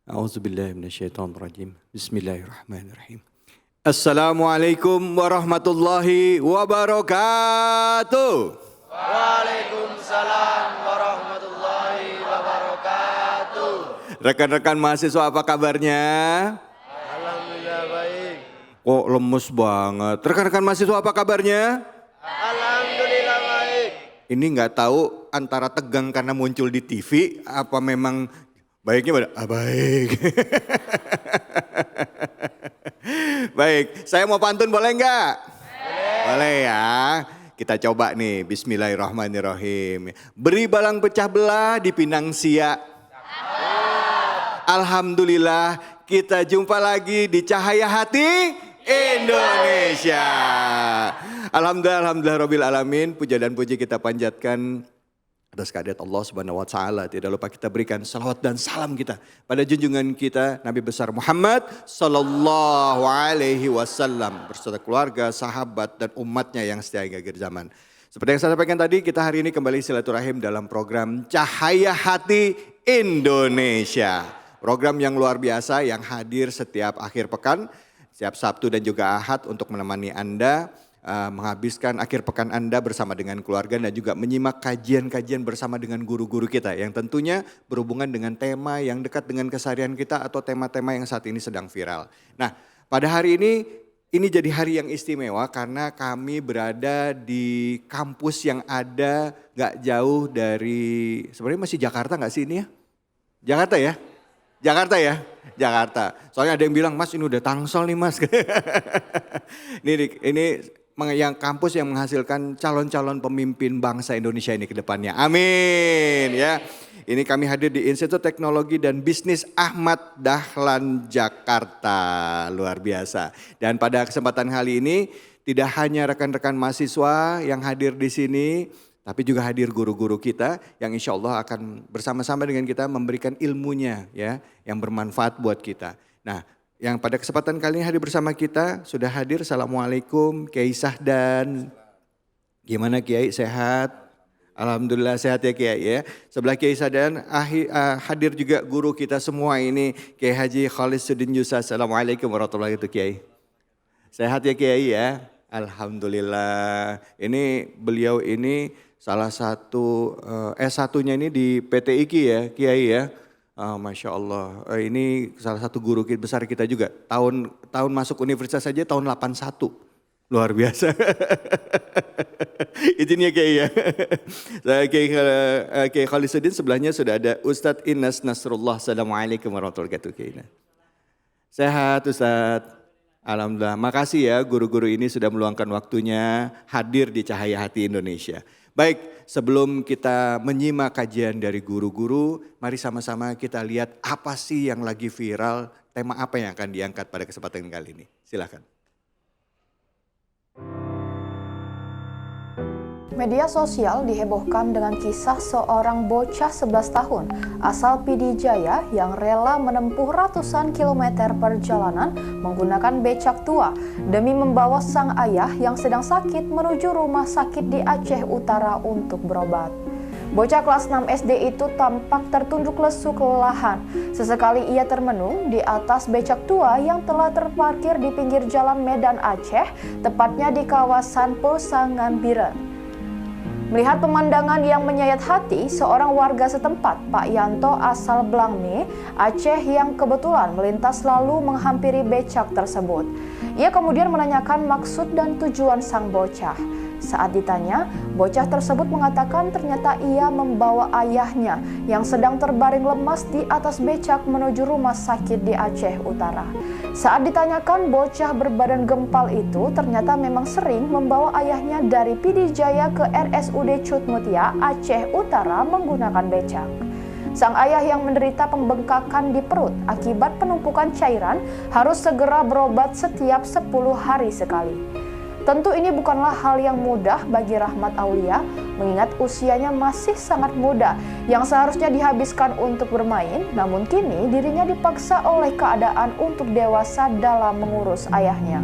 A'udzubillahiminasyaitonirrajim. Bismillahirrahmanirrahim. Assalamualaikum warahmatullahi wabarakatuh. Waalaikumsalam warahmatullahi wabarakatuh. Rekan-rekan mahasiswa apa kabarnya? Alhamdulillah baik. Kok lemes banget. Rekan-rekan mahasiswa apa kabarnya? Alhamdulillah baik. Ini nggak tahu antara tegang karena muncul di TV apa memang baiknya pada baik. Baik, saya mau pantun boleh nggak? Boleh ya. Kita coba nih, bismillahirrahmanirrahim. Beri balang pecah belah di Pinang Siak. Alhamdulillah kita jumpa lagi di Cahaya Hati Indonesia. Alhamdulillah rabbil alamin. Puja dan puji kita panjatkan atas kehadirat Allah Subhanahu wa taala. Tidak lupa kita berikan salawat dan salam kita pada junjungan kita Nabi besar Muhammad sallallahu alaihi wasallam beserta keluarga, sahabat dan umatnya yang setia hingga akhir zaman. Seperti yang saya sampaikan tadi, kita hari ini kembali silaturahim dalam program Cahaya Hati Indonesia. Program yang luar biasa yang hadir setiap akhir pekan, setiap Sabtu dan juga Ahad untuk menemani Anda menghabiskan akhir pekan Anda bersama dengan keluarga dan juga menyimak kajian-kajian bersama dengan guru-guru kita yang tentunya berhubungan dengan tema yang dekat dengan keseharian kita atau tema-tema yang saat ini sedang viral. Nah, pada hari ini jadi hari yang istimewa karena kami berada di kampus yang ada gak jauh dari, sebenarnya masih Jakarta gak sih ini ya? Jakarta ya? Jakarta ya? Jakarta. Soalnya ada yang bilang, Mas ini udah Tangsel nih Mas. ini yang kampus yang menghasilkan calon-calon pemimpin bangsa Indonesia ini ke depannya. Amin ya. Ini kami hadir di Institut Teknologi dan Bisnis Ahmad Dahlan Jakarta. Luar biasa. Dan pada kesempatan kali ini tidak hanya rekan-rekan mahasiswa yang hadir di sini, tapi juga hadir guru-guru kita yang insya Allah akan bersama-sama dengan kita memberikan ilmunya ya, yang bermanfaat buat kita. Nah, yang pada kesempatan kali ini hadir bersama kita sudah hadir. Assalamualaikum Kiai Sahdan. Gimana Kiai, sehat? Alhamdulillah sehat ya Kiai ya. Sebelah Kiai Sahdan hadir juga guru kita semua ini Kiai Haji Khalisuddin Yusa. Assalamualaikum warahmatullahi wabarakatuh Kiai. Sehat ya Kiai ya. Alhamdulillah. Ini beliau ini salah satu S1-nya ini di PT IKI ya Kiai ya. Masya Allah, ini salah satu guru besar kita juga. Tahun masuk universitas saja tahun 81, luar biasa. Izinnya Kiai ya. Kiai Khalisuddin, sebelahnya sudah ada Ustadz Inas Nasrullah. Assalamualaikum warahmatullahi wabarakatuh Kiai. Sehat Ustadz. Alhamdulillah, makasih ya guru-guru ini sudah meluangkan waktunya hadir di Cahaya Hati Indonesia. Baik, sebelum kita menyimak kajian dari guru-guru, mari sama-sama kita lihat apa sih yang lagi viral, tema apa yang akan diangkat pada kesempatan kali ini. Silakan. Media sosial dihebohkan dengan kisah seorang bocah 11 tahun asal PD Jaya yang rela menempuh ratusan kilometer perjalanan menggunakan becak tua demi membawa sang ayah yang sedang sakit menuju rumah sakit di Aceh Utara untuk berobat. Bocah kelas 6 SD itu tampak tertunduk lesu kelelahan. Sesekali ia termenung di atas becak tua yang telah terparkir di pinggir jalan Medan Aceh, tepatnya di kawasan Pesangan Biren. Melihat pemandangan yang menyayat hati, seorang warga setempat, Pak Yanto asal Blangme, Aceh yang kebetulan melintas lalu menghampiri becak tersebut. Ia kemudian menanyakan maksud dan tujuan sang bocah. Saat ditanya, bocah tersebut mengatakan ternyata ia membawa ayahnya yang sedang terbaring lemas di atas becak menuju rumah sakit di Aceh Utara. Saat ditanyakan, bocah berbadan gempal itu ternyata memang sering membawa ayahnya dari PD Jaya ke RSUD Cutmutia, Aceh Utara menggunakan becak. Sang ayah yang menderita pembengkakan di perut akibat penumpukan cairan harus segera berobat setiap 10 hari sekali. Tentu ini bukanlah hal yang mudah bagi Rahmat Aulia, mengingat usianya masih sangat muda yang seharusnya dihabiskan untuk bermain, namun kini dirinya dipaksa oleh keadaan untuk dewasa dalam mengurus ayahnya.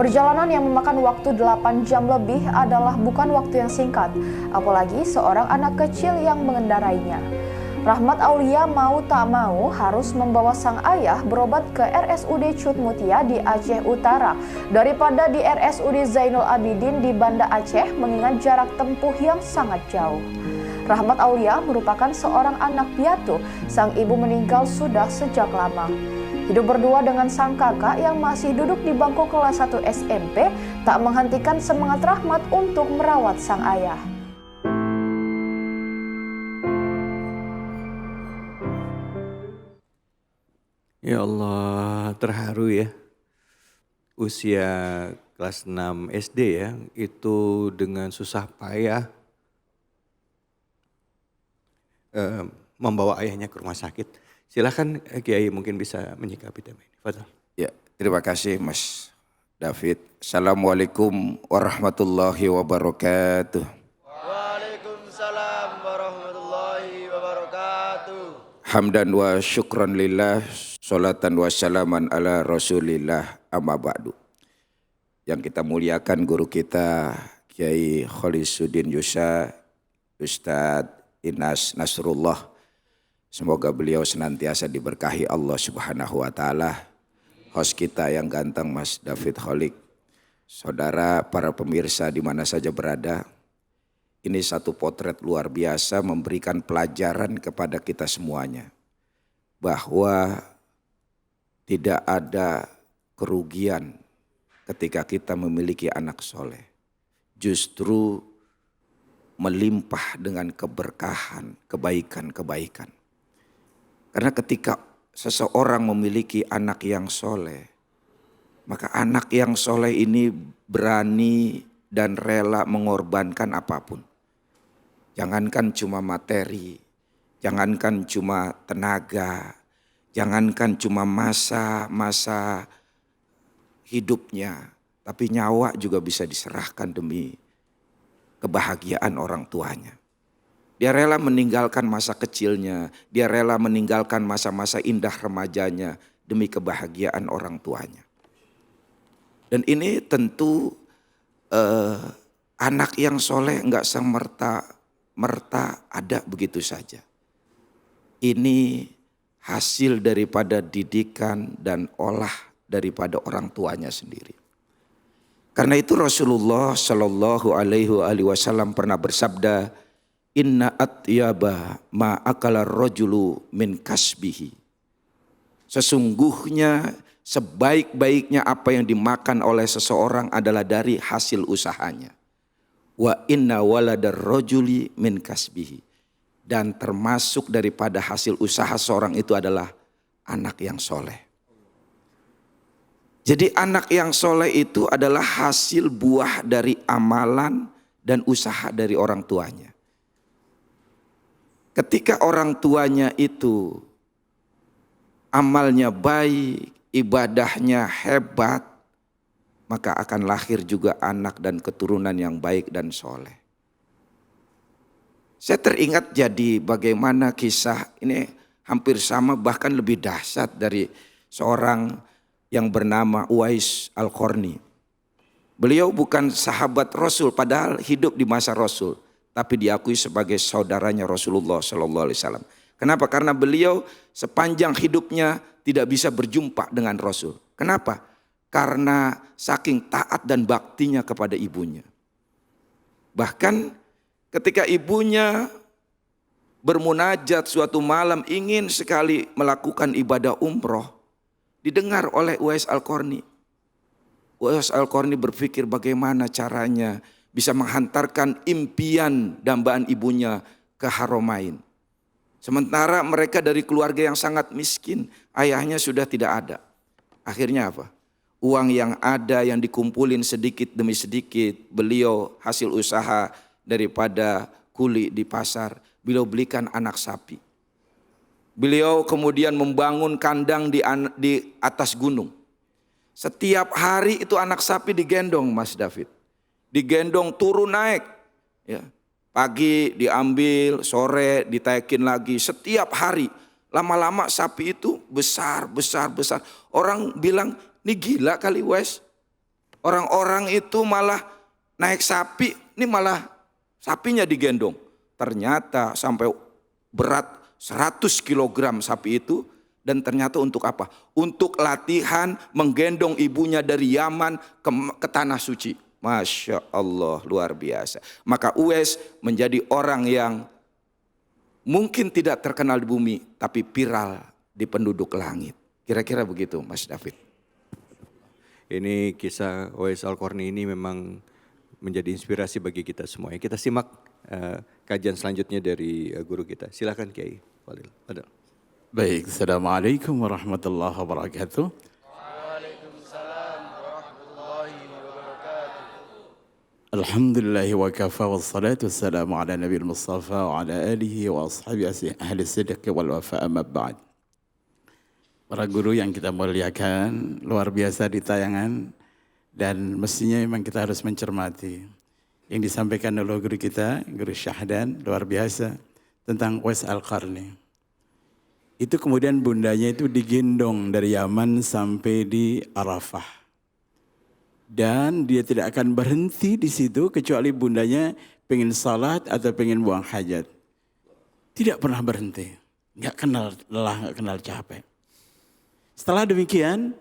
Perjalanan yang memakan waktu 8 jam lebih adalah bukan waktu yang singkat, apalagi seorang anak kecil yang mengendarainya. Rahmat Aulia mau tak mau harus membawa sang ayah berobat ke RSUD Cut Mutia di Aceh Utara daripada di RSUD Zainul Abidin di Banda Aceh mengingat jarak tempuh yang sangat jauh. Rahmat Aulia merupakan seorang anak piatu, sang ibu meninggal sudah sejak lama. Hidup berdua dengan sang kakak yang masih duduk di bangku kelas 1 SMP tak menghentikan semangat Rahmat untuk merawat sang ayah. Ya Allah, terharu ya. Usia kelas 6 SD ya, itu dengan susah payah membawa ayahnya ke rumah sakit. Silakan Kiai mungkin bisa menyikapi tema ini. Fadhal. Ya, terima kasih Mas David. Assalamualaikum warahmatullahi wabarakatuh. Waalaikumsalam warahmatullahi wabarakatuh. Hamdan wa syukran lillah, salatan wa salaman ala rasulillah, amma ba'du. Yang kita muliakan guru kita Kiai Kholisuddin Yusa, Ustadz Inas Nasrullah. Semoga beliau senantiasa diberkahi Allah Subhanahu wa taala. Host kita yang ganteng Mas David Kholik. Saudara para pemirsa di mana saja berada. Ini satu potret luar biasa memberikan pelajaran kepada kita semuanya. Bahwa tidak ada kerugian ketika kita memiliki anak soleh. Justru melimpah dengan keberkahan, kebaikan-kebaikan. Karena ketika seseorang memiliki anak yang soleh, maka anak yang soleh ini berani dan rela mengorbankan apapun. Jangankan cuma materi, jangankan cuma tenaga, jangankan cuma masa hidupnya, tapi nyawa juga bisa diserahkan demi kebahagiaan orang tuanya. Dia rela meninggalkan masa kecilnya, dia rela meninggalkan masa-masa indah remajanya demi kebahagiaan orang tuanya. Dan ini tentu anak yang soleh enggak semerta ada begitu saja. Ini hasil daripada didikan dan olah daripada orang tuanya sendiri. Karena itu Rasulullah Shallallahu Alaihi Wasallam pernah bersabda, Inna atyaba ma akala rajulu min kasbihi. Sesungguhnya sebaik-baiknya apa yang dimakan oleh seseorang adalah dari hasil usahanya. Wa inna waladar rajuli min kasbihi. Dan termasuk daripada hasil usaha seorang itu adalah anak yang soleh. Jadi anak yang soleh itu adalah hasil buah dari amalan dan usaha dari orang tuanya. Ketika orang tuanya itu amalnya baik, ibadahnya hebat, maka akan lahir juga anak dan keturunan yang baik dan soleh. Saya teringat jadi bagaimana kisah ini hampir sama bahkan lebih dahsyat dari seorang yang bernama Uwais Al-Qarni. Beliau bukan sahabat Rasul padahal hidup di masa Rasul, tapi diakui sebagai saudaranya Rasulullah SAW. Kenapa? Karena beliau sepanjang hidupnya tidak bisa berjumpa dengan Rasul. Kenapa? Karena saking taat dan baktinya kepada ibunya. Bahkan ketika ibunya bermunajat suatu malam ingin sekali melakukan ibadah umroh, didengar oleh Uwais Al-Qarni. Uwais Al-Qarni berpikir bagaimana caranya bisa menghantarkan impian dambaan ibunya ke Haramain. Sementara mereka dari keluarga yang sangat miskin, ayahnya sudah tidak ada. Akhirnya apa? Uang yang ada yang dikumpulin sedikit demi sedikit, beliau hasil usaha daripada kuli di pasar, beliau belikan anak sapi. Beliau kemudian membangun kandang di atas gunung. Setiap hari itu anak sapi digendong Mas David. Digendong turun naik. Ya. Pagi diambil, sore ditaikin lagi. Setiap hari. Lama-lama sapi itu besar. Orang bilang, ini gila kali Wes. Orang-orang itu malah naik sapi, ini malah sapinya digendong. Ternyata sampai berat 100 kilogram sapi itu. Dan ternyata untuk apa? Untuk latihan menggendong ibunya dari Yaman ke tanah suci. Masya Allah, luar biasa. Maka Uwais menjadi orang yang mungkin tidak terkenal di bumi, tapi viral di penduduk langit. Kira-kira begitu Mas David. Ini kisah Uwais Al-Qarni ini memang menjadi inspirasi bagi kita semua. Kita simak kajian selanjutnya dari guru kita. Silakan Kiai Walil. Baik, Assalamualaikum warahmatullahi wabarakatuh. Waalaikumsalam warahmatullahi wabarakatuh. Alhamdulillahi wa kafa wassalatu wassalamu ala nabil mustafa wa ala alihi wa ashabihi ahli sidq wal wafa amma ba'd. Para guru yang kita muliakan, luar biasa di tayangan dan mestinya memang kita harus mencermati yang disampaikan oleh guru kita, Guru Syahdan, luar biasa tentang Uwais Al-Qarni. Itu kemudian bundanya itu digendong dari Yaman sampai di Arafah. Dan dia tidak akan berhenti di situ kecuali bundanya pengen salat atau pengen buang hajat. Tidak pernah berhenti. Nggak kenal lelah, nggak kenal capek. Setelah demikian,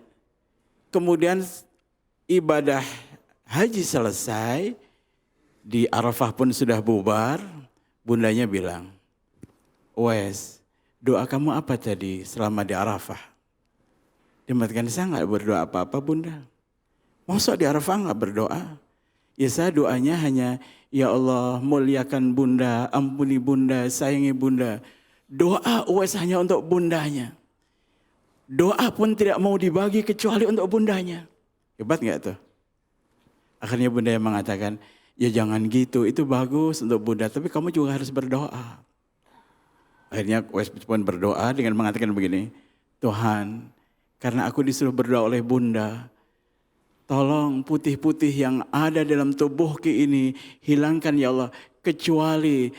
kemudian ibadah haji selesai, di Arafah pun sudah bubar, bundanya bilang, Uwais, doa kamu apa tadi selama di Arafah? Dia mengatakan, saya nggak berdoa apa-apa bunda. Masa di Arafah nggak berdoa? Ya saya doanya hanya, ya Allah muliakan bunda, ampuni bunda, sayangi bunda. Doa Uwais hanya untuk bundanya. Doa pun tidak mau dibagi kecuali untuk bundanya. Hebat nggak tuh? Akhirnya bunda yang mengatakan, ya jangan gitu, itu bagus untuk bunda, tapi kamu juga harus berdoa. Akhirnya Uwais pun berdoa dengan mengatakan begini, Tuhan, karena aku disuruh berdoa oleh bunda, tolong putih-putih yang ada dalam tubuhku ini hilangkan ya Allah, kecuali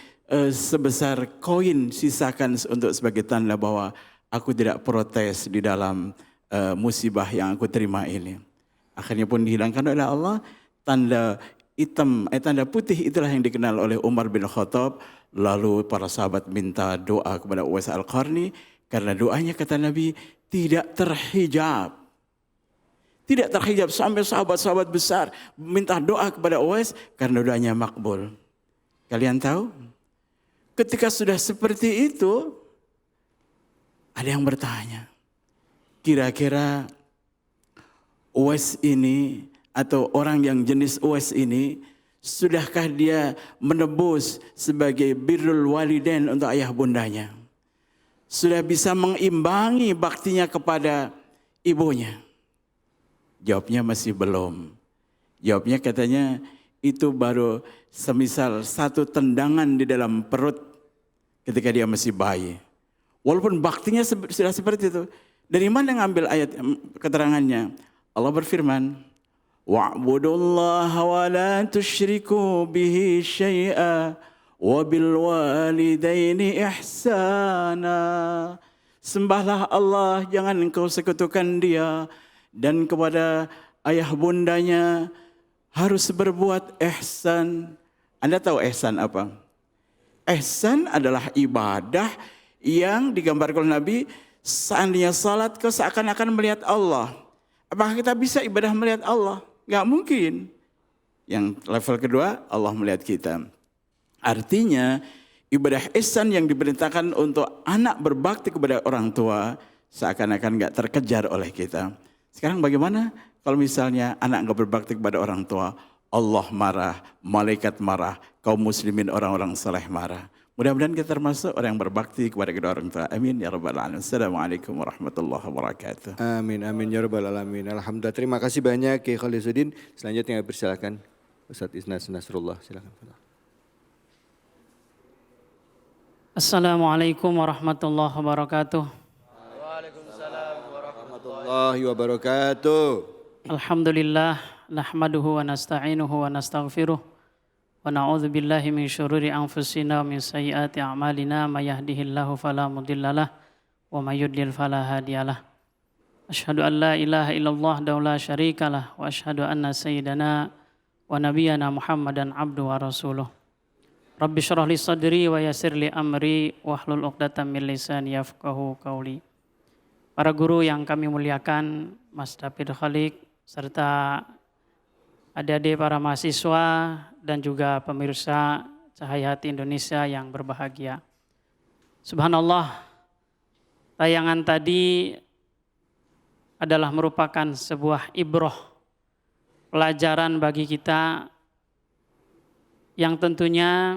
sebesar koin sisakan untuk sebagai tanda bahwa aku tidak protes di dalam musibah yang aku terima ini. Akhirnya pun dihilangkan oleh Allah, tanda hitam, tanda putih itulah yang dikenal oleh Umar bin Khattab. Lalu para sahabat minta doa kepada Uwais Al-Qarni karena doanya kata Nabi tidak terhijab. Tidak terhijab sampai sahabat-sahabat besar minta doa kepada Uwais karena doanya makbul. Kalian tahu? Ketika sudah seperti itu, ada yang bertanya, kira-kira Uwais ini atau orang yang jenis Uwais ini, sudahkah dia menebus sebagai birrul walidain untuk ayah bundanya? Sudah bisa mengimbangi baktinya kepada ibunya? Jawabnya masih belum. Jawabnya katanya itu baru semisal satu tendangan di dalam perut ketika dia masih bayi. Walaupun baktinya sudah seperti itu. Dari mana ngambil ayat keterangannya? Allah berfirman, wa'budullaha wa la tusyriku bihi syai'a wa bil walidaini ihsana. Sembahlah Allah, jangan engkau sekutukan dia, dan kepada ayah bundanya harus berbuat ihsan. Anda tahu ihsan apa? Ihsan adalah ibadah yang digambarkan oleh Nabi, seandainya salat kau seakan-akan melihat Allah. Apakah kita bisa ibadah melihat Allah? Gak mungkin. Yang level kedua, Allah melihat kita. Artinya ibadah ihsan yang diperintahkan untuk anak berbakti kepada orang tua seakan-akan gak terkejar oleh kita. Sekarang bagaimana kalau misalnya anak gak berbakti kepada orang tua? Allah marah, malaikat marah, kaum muslimin orang-orang saleh marah. Mudah-mudahan kita termasuk orang yang berbakti kepada kedua orang tua. Amin ya rabbal alamin. Assalamualaikum warahmatullahi wabarakatuh. Amin, amin ya rabbal alamin. Alhamdulillah, terima kasih banyak Kiai Khalizuddin. Selanjutnya persilakan Ustaz Isnas Nasrullah, silakan. Assalamualaikum warahmatullahi wabarakatuh. Waalaikumsalam Warahmatullahi wabarakatuh. Alhamdulillah, nahmaduhu wa nasta'inuhu wa nastaghfiruh. Wa na'udzu billahi min syururi anfusina wa min sayyiati a'malina, may yahdihillahu fala mudhillalah wa may yudlil fala hadiyalah. Asyhadu an la ilaha illallah wa la syarikalah wa asyhadu anna sayyidana wa nabiyyana Muhammadan abdu wa rasuluh. Rabbi syrah li sadri wa yassir li amri wahlul 'uqdatam min lisani yafqahu qauli. Para guru yang kami muliakan, Mas David Khalik, serta adik-adik para mahasiswa dan juga pemirsa Cahaya Hati Indonesia yang berbahagia. Subhanallah, tayangan tadi adalah merupakan sebuah ibroh, pelajaran bagi kita yang tentunya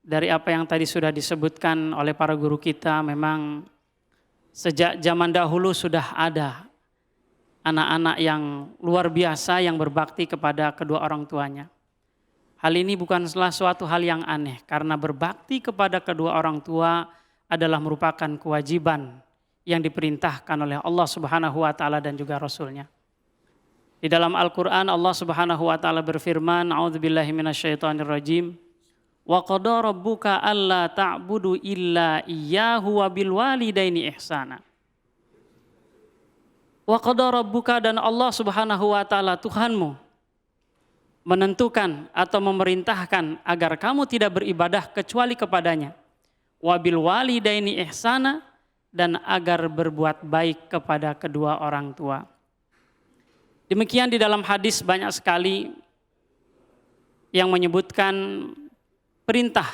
dari apa yang tadi sudah disebutkan oleh para guru kita, memang sejak zaman dahulu sudah ada anak-anak yang luar biasa yang berbakti kepada kedua orang tuanya. Hal ini bukanlah suatu hal yang aneh, karena berbakti kepada kedua orang tua adalah merupakan kewajiban yang diperintahkan oleh Allah Subhanahu wa taala dan juga Rasul-Nya. Di dalam Al-Qur'an Allah Subhanahu wa taala berfirman, a'udzubillahi minasyaitonirrajim. Wa qada rabbuka alla ta'budu illa iyyahu wa bil walidaini ihsana. Wa qada rabbuka, dan Allah Subhanahu wa taala Tuhanmu menentukan atau memerintahkan agar kamu tidak beribadah kecuali kepadanya. Wa bil walidaini ihsana, dan agar berbuat baik kepada kedua orang tua. Demikian di dalam hadis banyak sekali yang menyebutkan perintah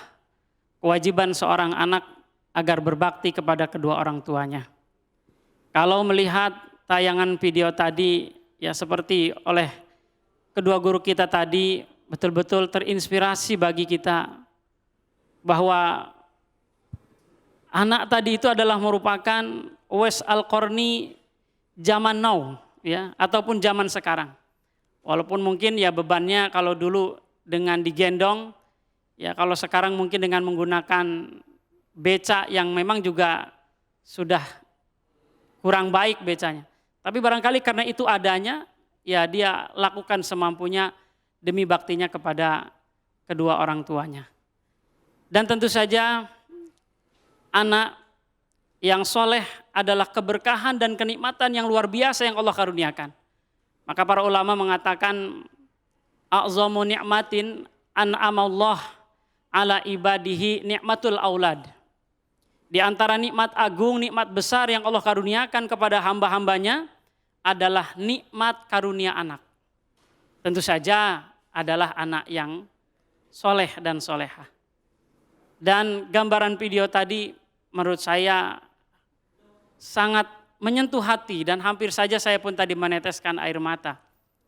kewajiban seorang anak agar berbakti kepada kedua orang tuanya. Kalau melihat tayangan video tadi, ya seperti oleh kedua guru kita tadi, betul-betul terinspirasi bagi kita bahwa anak tadi itu adalah merupakan Uwais Al-Qarni zaman now, ya, ataupun zaman sekarang. Walaupun mungkin ya bebannya kalau dulu dengan digendong, ya kalau sekarang mungkin dengan menggunakan beca yang memang juga sudah kurang baik becanya. Tapi barangkali karena itu adanya, ya dia lakukan semampunya demi baktinya kepada kedua orang tuanya. Dan tentu saja anak yang soleh adalah keberkahan dan kenikmatan yang luar biasa yang Allah karuniakan. Maka para ulama mengatakan, a'zamu ni'matin an'amallah ala ibadihi ni'matul aulad. Di antara nikmat agung, nikmat besar yang Allah karuniakan kepada hamba-hambanya adalah nikmat karunia anak. Tentu saja adalah anak yang soleh dan solehah. Dan gambaran video tadi menurut saya sangat menyentuh hati, dan hampir saja saya pun tadi meneteskan air mata.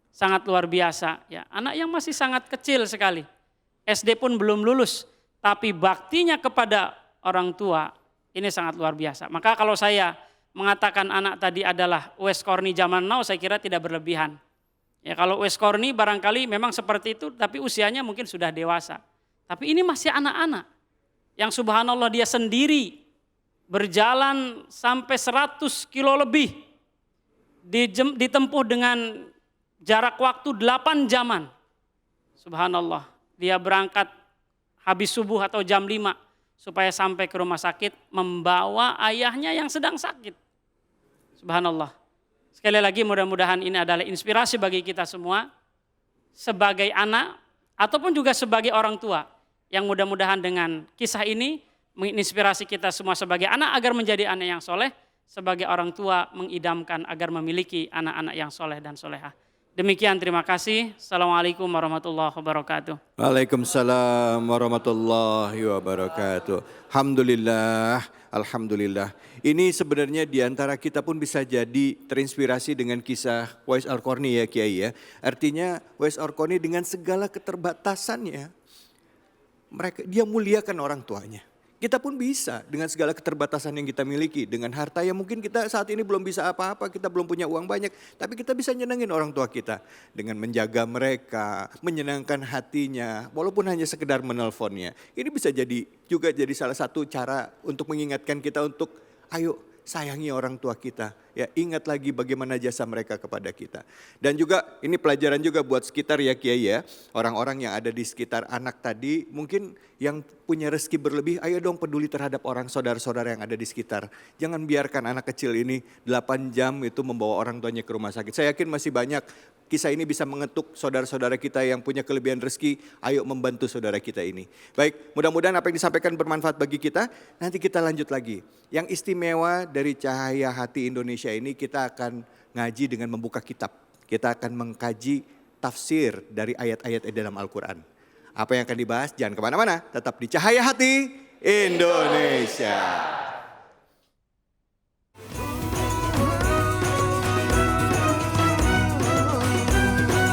Sangat luar biasa, ya. Anak yang masih sangat kecil sekali. SD pun belum lulus, tapi baktinya kepada orang tua ini sangat luar biasa. Maka kalau saya mengatakan anak tadi adalah Uwais Qarni zaman now, saya kira tidak berlebihan. Ya, kalau Uwais Qarni barangkali memang seperti itu, tapi usianya mungkin sudah dewasa. Tapi ini masih anak-anak yang subhanallah dia sendiri berjalan sampai 100 kilo lebih, ditempuh dengan jarak waktu 8 jaman. Subhanallah. Dia berangkat habis subuh atau jam 5 supaya sampai ke rumah sakit membawa ayahnya yang sedang sakit. Subhanallah. Sekali lagi mudah-mudahan ini adalah inspirasi bagi kita semua sebagai anak ataupun juga sebagai orang tua, yang mudah-mudahan dengan kisah ini menginspirasi kita semua sebagai anak agar menjadi anak yang soleh, sebagai orang tua mengidamkan agar memiliki anak-anak yang soleh dan solehah. Demikian, terima kasih. Assalamualaikum warahmatullahi wabarakatuh. Waalaikumsalam warahmatullahi wabarakatuh. Alhamdulillah, alhamdulillah. Ini sebenarnya diantara kita pun bisa jadi terinspirasi dengan kisah Uwais Al-Qarni ya Kiai ya. Artinya Uwais Al-Qarni dengan segala keterbatasannya, dia muliakan orang tuanya. Kita pun bisa dengan segala keterbatasan yang kita miliki, dengan harta yang mungkin kita saat ini belum bisa apa-apa, kita belum punya uang banyak, tapi kita bisa nyenengin orang tua kita dengan menjaga mereka, menyenangkan hatinya, walaupun hanya sekedar menelponnya. Ini bisa juga jadi salah satu cara untuk mengingatkan kita untuk ayo sayangi orang tua kita. ya ingat lagi bagaimana jasa mereka kepada kita. Dan juga ini pelajaran juga buat sekitar ya Kiai ya, orang-orang yang ada di sekitar anak tadi, mungkin yang punya rezeki berlebih, ayo dong peduli terhadap orang saudara-saudara yang ada di sekitar. Jangan biarkan anak kecil ini 8 jam itu membawa orang tuanya ke rumah sakit. Saya yakin masih banyak kisah ini bisa mengetuk saudara-saudara kita yang punya kelebihan rezeki, ayo membantu saudara kita ini. Baik, mudah-mudahan apa yang disampaikan bermanfaat bagi kita. Nanti kita lanjut lagi. Yang istimewa dari Cahaya Hati Indonesia ini, kita akan ngaji dengan membuka kitab. Kita akan mengkaji tafsir dari ayat-ayat di dalam Al-Quran. Apa yang akan dibahas? Jangan kemana-mana, tetap di Cahaya Hati Indonesia.